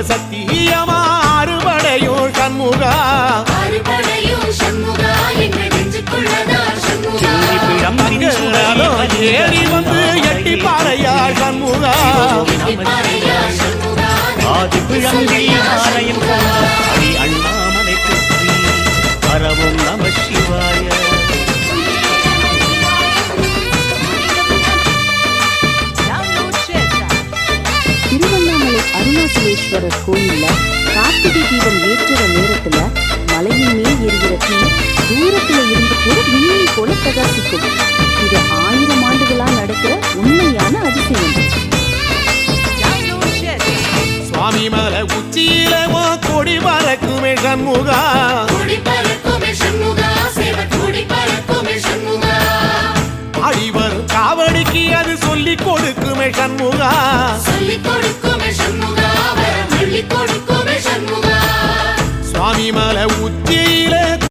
சத்தியமா அறுபடையும் சண்முகா ஏறி வந்து எட்டி பாறையா சண்முகா அண்ணாமலை புற்றி பரவும் நம சிவாய. திருவண்ணாமலை அருணாசலேஸ்வரர் கோயில்ல கார்த்திகை தீபம் ஏற்றுற நேரத்துல மலையின் மேல் எரிகிற தீ தூரத்துல இருந்து கூட விண்ணில் போல பிரகாசிக்கும். இது 1000 ஆண்டுகளா நடக்கிற உண்மையான அதிசயம். சுவாமி மலை உச்சியில கொடி பறக்குமே சண்முகா அடிவரும் காவடிக்கு அது சொல்லிக் கொடுக்குமே சண்முகா சுவாமி மலை உச்சியில